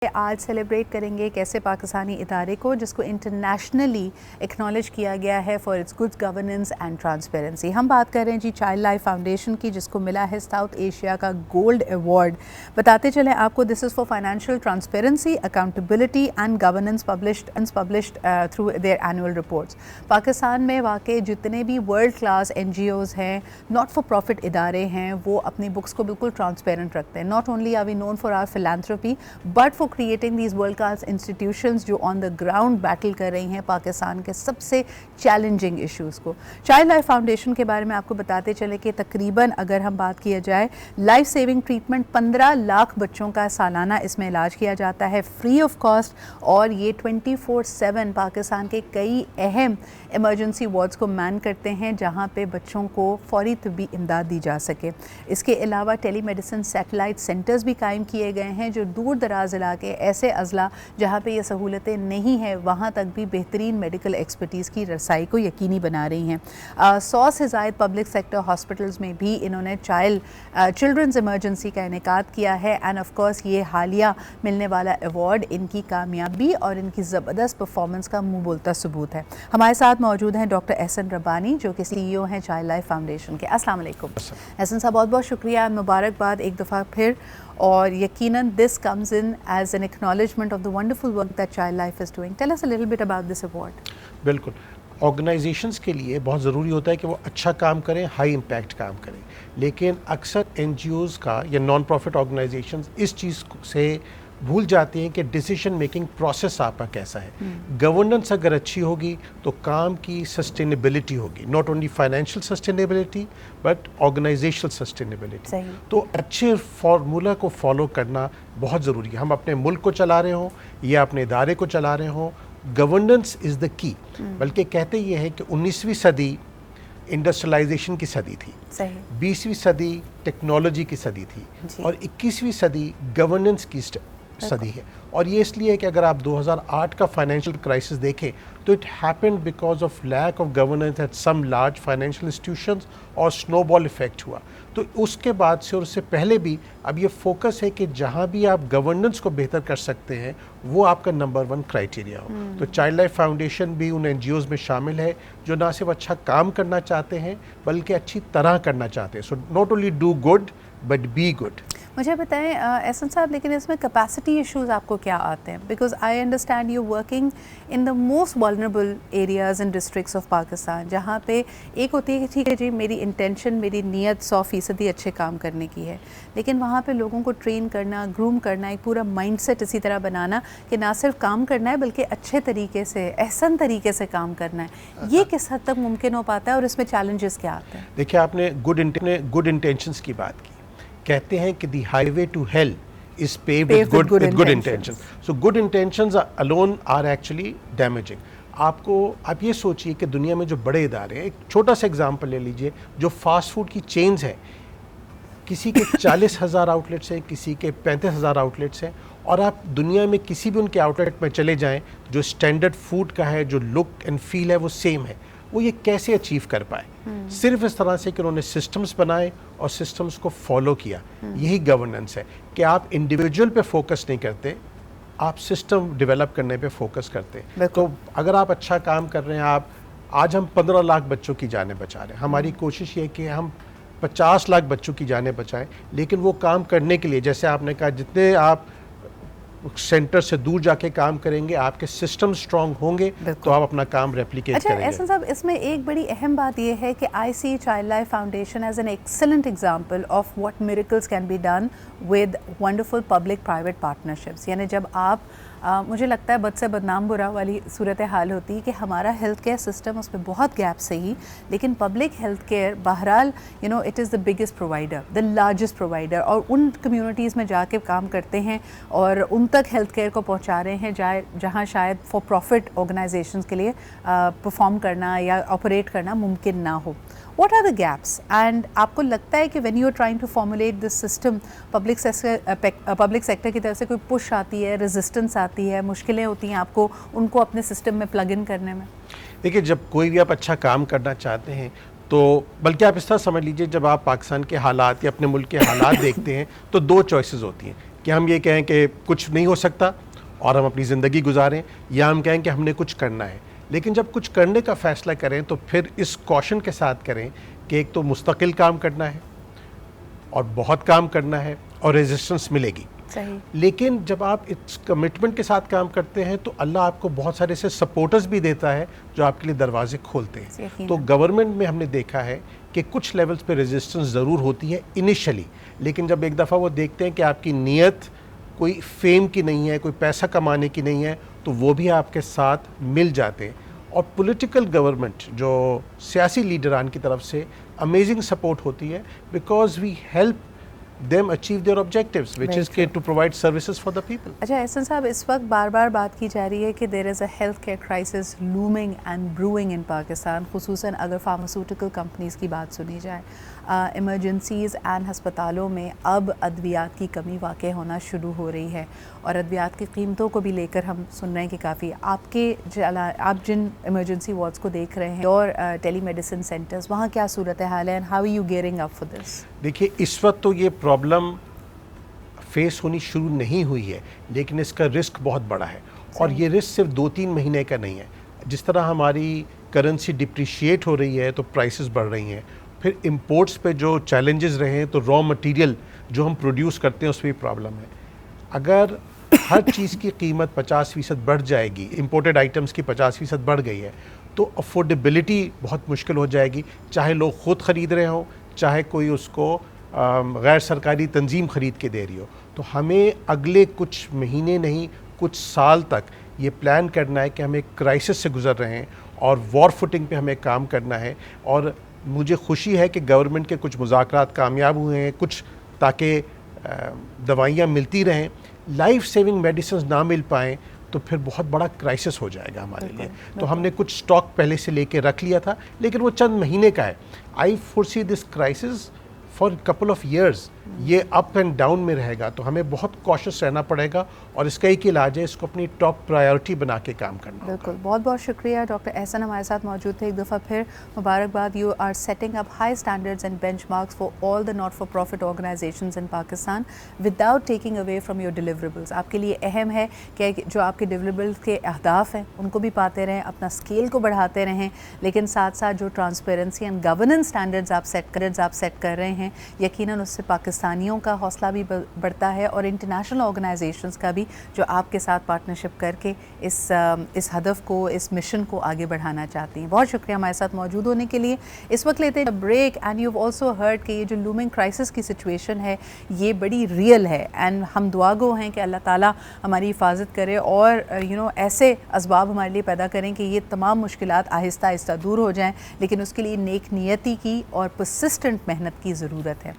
آج سیلیبریٹ کریں گے ایک ایسے پاکستانی ادارے کو جس کو انٹرنیشنلی اکنالج کیا گیا ہے for its good governance and transparency. ہم بات کر رہے ہیں جی چائلڈ لائف فاؤنڈیشن کی, جس کو ملا ہے ساؤتھ ایشیا کا گولڈ ایوارڈ. بتاتے چلیں آپ کو, this is for financial transparency, accountability and governance published through their annual reports. Pakistan میں واقع جتنے بھی world class N G Os ہیں, ناٹ فار پروفٹ ادارے ہیں, وہ اپنی بکس کو بالکل ٹرانسپیرنٹ رکھتے ہیں. Not only are we known for our philanthropy but for creating these world class institutions جو on the ground battle کر رہی ہیں پاکستان کے سب سے چیلنجنگ ایشوز کو. چائلڈ لائف فاؤنڈیشن کے بارے میں آپ کو بتاتے چلے کہ تقریباً اگر ہم بات کیا جائے لائف سیونگ ٹریٹمنٹ 15 لاکھ بچوں کا سالانہ اس میں علاج کیا جاتا ہے فری آف کاسٹ, اور یہ 24/7 پاکستان کے کئی اہم ایمرجنسی وارڈز کو مین کرتے ہیں جہاں پہ بچوں کو فوری طبی امداد دی جا سکے. اس کے علاوہ ٹیلی میڈیسن سیٹلائٹ سینٹرز بھی قائم کیے گئے ہیں جو دور دراز علاقے ایسے اضلاع جہاں پہ یہ سہولتیں نہیں ہیں وہاں تک بھی بہترین میڈیکل ایکسپرٹیز کی رسائی کو یقینی بنا رہی ہیں. 100 سے زائد پبلک سیکٹر ہاسپٹلز میں بھی انہوں نے چلڈرنز ایمرجنسی کا انعقاد کیا ہے. اینڈ آف کورس یہ حالیہ ملنے والا ایوارڈ ان کی کامیابی اور ان کی زبردست پرفارمنس کا منہ بولتا ثبوت ہے. ہمارے ساتھ موجود ہیں ڈاکٹر احسن ربانی جو کہ سی ای او ہیں چائلڈ لائف فاؤنڈیشن کے. السلام علیکم احسن صاحب, بہت بہت شکریہ, مبارکباد ایک دفعہ پھر, اور یقیناً this comes in as an acknowledgement of the wonderful work that Child Life is doing. Tell us a little bit about this award. بالکل, آرگنائزیشنز کے لیے بہت ضروری ہوتا ہے کہ وہ اچھا کام کریں, ہائی امپیکٹ کام کریں, لیکن اکثر این جی اوز کا یا نان پروفٹ آرگنائزیشنز اس چیز سے بھول جاتے ہیں کہ ڈیسیشن میکنگ پروسیس آپ کا کیسا ہے. گورننس اگر اچھی ہوگی تو کام کی سسٹینیبلٹی ہوگی, not only financial sustainability but organizational sustainability. تو اچھے فارمولا کو فالو کرنا بہت ضروری ہے. ہم اپنے ملک کو چلا رہے ہوں یا اپنے ادارے کو چلا رہے ہوں, گورننس از دا کی. بلکہ کہتے یہ ہے کہ 19ویں صدی انڈسٹریلائزیشن کی صدی تھی, 20ویں صدی ٹیکنالوجی کی صدی تھی, اور 21ویں صدی گورننس کی صدی ہے. اور یہ اس لیے کہ اگر آپ 2008 کا فائنینشیل کرائسس دیکھیں تو it happened because of lack of governance at some large financial institutions, اور سنو بال افیکٹ ہوا. تو اس کے بعد سے اور اس سے پہلے بھی اب یہ فوکس ہے کہ جہاں بھی آپ گورننس کو بہتر کر سکتے ہیں وہ آپ کا نمبر 1 کرائٹیریا ہو. تو چائلڈ لائف فاؤنڈیشن بھی ان این جی اوز میں شامل ہے جو نہ صرف اچھا کام کرنا چاہتے ہیں بلکہ اچھی طرح کرنا چاہتے ہیں. So not only do good but be good. مجھے بتائیں احسن صاحب, لیکن اس میں کیپیسٹی ایشوز آپ کو کیا آتے ہیں؟ Because I understand you working in the most vulnerable areas and districts of Pakistan, جہاں پہ ایک ہوتی ہے کہ ٹھیک ہے جی میری انٹینشن, میری نیت 100% اچھے کام کرنے کی ہے, لیکن وہاں پہ لوگوں کو ٹرین کرنا, گروم کرنا, ایک پورا مائنڈ سیٹ اسی طرح بنانا کہ نہ صرف کام کرنا ہے بلکہ اچھے طریقے سے, احسن طریقے سے کام کرنا ہے, یہ کس حد تک ممکن ہو پاتا ہے اور اس میں چیلنجز کیا آتے ہیں؟ دیکھیں, آپ نے گڈ انٹینشنز کی بات کی. کہتے ہیں کہ the highway to hell is paved with good intentions. So good intentions alone are actually damaging. آپ یہ سوچئے کہ دنیا میں جو بڑے ادارے ہیں, ایک چھوٹا سا ایگزامپل لے لیجئے, جو فاسٹ فوڈ کی چینز ہیں, کسی کے 40,000 آؤٹ لیٹس ہیں, کسی کے 35,000 آؤٹ لیٹس ہیں, اور آپ دنیا میں کسی بھی ان کے آؤٹ لیٹ میں چلے جائیں, جو اسٹینڈرڈ فوڈ کا ہے, جو لک اینڈ فیل ہے وہ سیم ہے. وہ یہ کیسے اچیو کر پائے؟ صرف اس طرح سے کہ انہوں نے سسٹمز بنائے اور سسٹمز کو فالو کیا. یہی گورننس ہے کہ آپ انڈیویجول پہ فوکس نہیں کرتے, آپ سسٹم ڈیولپ کرنے پہ فوکس کرتے. تو اگر آپ اچھا کام کر رہے ہیں, آج ہم 15 لاکھ بچوں کی جانیں بچا رہے ہیں, ہماری کوشش یہ ہے کہ ہم 50 لاکھ بچوں کی جانیں بچائیں. لیکن وہ کام کرنے کے لیے, جیسے آپ نے کہا, جتنے آپ سینٹر سے دور جا کے کام کریں گے, آپ کے سسٹم سٹرونگ ہوں گے تو آپ اپنا کام ریپلیکیٹ کریں گے. احسن صاحب, اس میں ایک بڑی اہم بات یہ ہے کہ I see child life foundation as an excellent example of what miracles can be done with wonderful public private partnerships. یعنی جب آپ, مجھے لگتا ہے بد سے بدنام برا والی صورت حال ہوتی ہے کہ ہمارا ہیلتھ کیئر سسٹم, اس میں بہت گیپ صحیح, لیکن پبلک ہیلتھ کیئر بہرحال it is the biggest provider, the largest provider, اور ان کمیونٹیز میں جا کے کام کرتے ہیں اور ان تک ہیلتھ کیئر کو پہنچا رہے ہیں جہاں شاید فار پروفٹ آرگنائزیشنز کے لیے پرفارم کرنا یا آپریٹ کرنا ممکن نہ ہو. What are the gaps? And آپ کو لگتا ہے کہ when you are trying to formulate this system, public sector کی طرف سے کوئی پش آتی ہے, resistance آتی ہے, مشکلیں ہوتی ہیں آپ کو ان کو اپنے سسٹم میں پلگ ان کرنے میں؟ دیکھیے, جب کوئی بھی آپ اچھا کام کرنا چاہتے ہیں تو بلکہ آپ اس طرح سمجھ لیجئے, جب آپ پاکستان کے حالات یا اپنے ملک کے حالات دیکھتے ہیں تو 2 چوائسز ہوتی ہیں. کہ ہم یہ کہیں کہ کچھ نہیں ہو سکتا اور ہم اپنی زندگی گزاریں, یا ہم کہیں کہ ہم نے کچھ کرنا ہے. لیکن جب کچھ کرنے کا فیصلہ کریں تو پھر اس کوشن کے ساتھ کریں کہ ایک تو مستقل کام کرنا ہے اور بہت کام کرنا ہے اور ریزسٹنس ملے گی. صحیح. لیکن جب آپ اس کمٹمنٹ کے ساتھ کام کرتے ہیں تو اللہ آپ کو بہت سارے سے سپورٹرز بھی دیتا ہے جو آپ کے لیے دروازے کھولتے ہیں. تو گورنمنٹ میں ہم نے دیکھا ہے کہ کچھ لیولز پہ ریزسٹنس ضرور ہوتی ہے انیشلی, لیکن جب ایک دفعہ وہ دیکھتے ہیں کہ آپ کی نیت کوئی فیم کی نہیں ہے, کوئی پیسہ کمانے کی نہیں ہے, تو وہ بھی آپ کے ساتھ مل جاتے ہیں. اور پولیٹیکل گورنمنٹ جو سیاسی لیڈران کی طرف سے امیزنگ سپورٹ ہوتی ہے, because we help them achieve their objectives, which is to provide services for the people. اچھا احسن صاحب, اس وقت بار بار بات کی جا رہی ہے کہ there is a health care crisis looming and brewing in Pakistan, خصوصاً اگر فارماسیوٹیکل کمپنیز کی بات سنی جائے. ایمرجنسیز اینڈ ہسپتالوں میں اب ادویات کی کمی واقع ہونا شروع ہو رہی ہے, اور ادویات کی قیمتوں کو بھی لے کر ہم سن رہے ہیں کہ کافی آپ جن ایمرجنسی وارڈز کو دیکھ رہے ہیں اور ٹیلی میڈیسن سینٹرز, وہاں کیا صورت حال ہے, and how are you gearing up for this? دیکھیے اس وقت تو یہ پرابلم فیس ہونی شروع نہیں ہوئی ہے, لیکن اس کا رسک بہت بڑا ہے, اور یہ رسک صرف 2-3 مہینے کا نہیں ہے. جس طرح ہماری کرنسی ڈپریشیٹ ہو رہی ہے تو پرائسز بڑھ رہی ہیں, پھر امپورٹس پہ جو چیلنجز رہے ہیں تو را مٹیریل جو ہم پروڈیوس کرتے ہیں اس پہ بھی پرابلم ہے. اگر ہر چیز کی قیمت 50% بڑھ جائے گی, امپورٹڈ آئٹمس کی 50% بڑھ گئی ہے, تو افورڈیبلٹی بہت مشکل ہو جائے گی, چاہے لوگ خود خرید رہے ہوں, چاہے کوئی اس کو غیر سرکاری تنظیم خرید کے دے رہی ہو. تو ہمیں اگلے کچھ مہینے نہیں کچھ سال تک یہ پلان کرنا ہے کہ ہم ایک کرائسس سے گزر رہے ہیں اور وار فوٹنگ پہ ہمیں کام کرنا ہے. اور مجھے خوشی ہے کہ گورنمنٹ کے کچھ مذاکرات کامیاب ہوئے ہیں, کچھ تاکہ دوائیاں ملتی رہیں. لائف سیونگ میڈیسنز نہ مل پائیں تو پھر بہت بڑا کرائسس ہو جائے گا ہمارے لیے. تو ہم نے کچھ سٹاک پہلے سے لے کے رکھ لیا تھا, لیکن وہ چند مہینے کا ہے. I foresee this crisis for couple of years. یہ اپ اینڈ ڈاؤن میں رہے گا, تو ہمیں بہت کوشش رہنا پڑے گا, اور اس کا ایک علاج ہے اس کو اپنی ٹاپ پرائیورٹی بنا کے کام کرنا. بالکل, بہت بہت شکریہ. ڈاکٹر احسن ہمارے ساتھ موجود تھے. ایک دفعہ پھر مبارکباد. You are setting up high standards and benchmarks for all the not for profit organizations in Pakistan without taking away from your deliverables. آپ کے لیے اہم ہے کہ جو آپ کے ڈیلیوریبلز کے اہداف ہیں ان کو بھی پاتے رہیں, اپنا اسکیل کو بڑھاتے رہیں, لیکن ساتھ ساتھ جو ٹرانسپیرنسی اینڈ گورننس اسٹینڈرڈز آپ سیٹ کر رہے ہیں, یقیناً اس سے پاکستانیوں کا حوصلہ بھی بڑھتا ہے, اور انٹرنیشنل آرگنائزیشنز کا بھی, جو آپ کے ساتھ پارٹنرشپ کر کے اس ہدف کو, اس مشن کو آگے بڑھانا چاہتی ہیں. بہت شکریہ ہمارے ساتھ موجود ہونے کے لیے. اس وقت لیتے ہیں break. And you also heard کہ یہ جو لومنگ کرائسس کی سچویشن ہے یہ بڑی ریئل ہے, اینڈ ہم دعا گو ہیں کہ اللہ تعالیٰ ہماری حفاظت کرے اور ایسے اسباب ہمارے لیے پیدا کریں کہ یہ تمام مشکلات آہستہ آہستہ دور ہو جائیں, لیکن اس کے لیے نیک نیتی کی اور پرسسٹنٹ محنت کی ضرورت ہے.